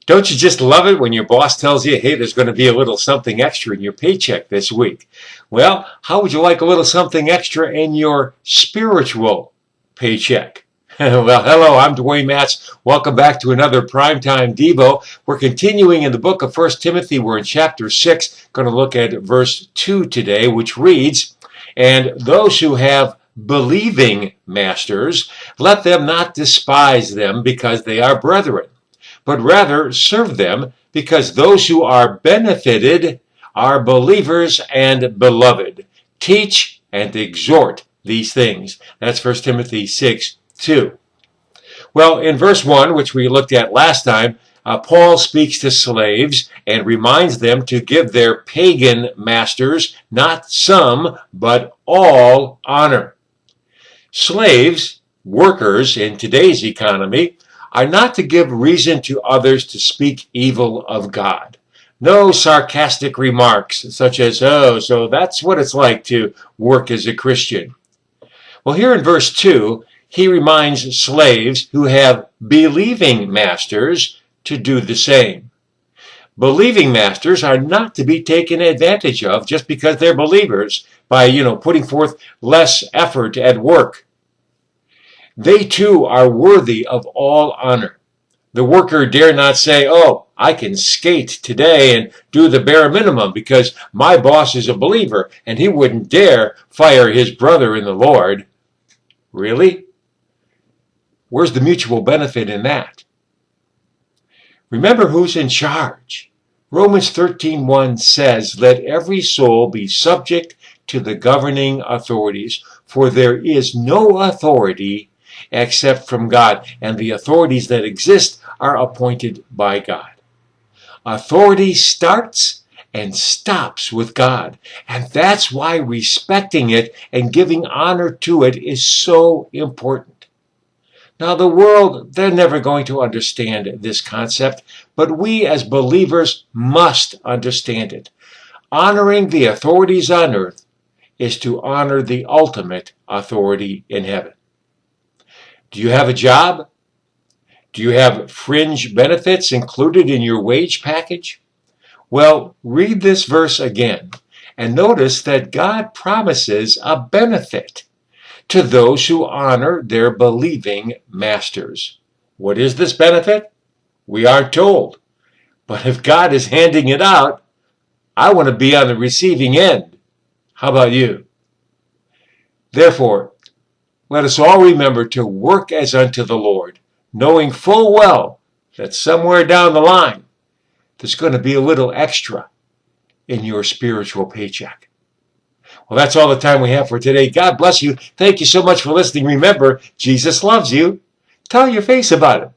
Don't you just love it when your boss tells you, hey, there's going to be a little something extra in your paycheck this week? Well, how would you like a little something extra in your spiritual paycheck? Well, hello, I'm Duane Matz. Welcome back to another Primetime Devo. We're continuing in the book of 1 Timothy. We're in chapter 6. Going to look at verse 2 today, which reads, "And those who have believing masters, let them not despise them because they are brethren, but rather serve them, because those who are benefited are believers and beloved. Teach and exhort these things." That's 1 Timothy 6:2. Well, in verse 1, which we looked at last time, Paul speaks to slaves and reminds them to give their pagan masters not some, but all honor. Slaves, workers in today's economy, are not to give reason to others to speak evil of God. No sarcastic remarks such as, oh, so that's what it's like to work as a Christian. Well, here in verse 2, he reminds slaves who have believing masters to do the same. Believing masters are not to be taken advantage of just because they're believers by, putting forth less effort at work. They too are worthy of all honor. The worker dare not say, oh, I can skate today and do the bare minimum because my boss is a believer and he wouldn't dare fire his brother in the Lord. Really? Where's the mutual benefit in that? Remember who's in charge. Romans 13:1 says, "Let every soul be subject to the governing authorities, for there is no authority except from God, and the authorities that exist are appointed by God." Authority starts and stops with God, and that's why respecting it and giving honor to it is so important. Now, the world, they're never going to understand this concept, but we as believers must understand it. Honoring the authorities on earth is to honor the ultimate authority in heaven. Do you have a job? Do you have fringe benefits included in your wage package? Well, read this verse again and notice that God promises a benefit to those who honor their believing masters. What is this benefit? We aren't told. But if God is handing it out, I want to be on the receiving end. How about you? Therefore, let us all remember to work as unto the Lord, knowing full well that somewhere down the line, there's going to be a little extra in your spiritual paycheck. Well, that's all the time we have for today. God bless you. Thank you so much for listening. Remember, Jesus loves you. Tell your face about it.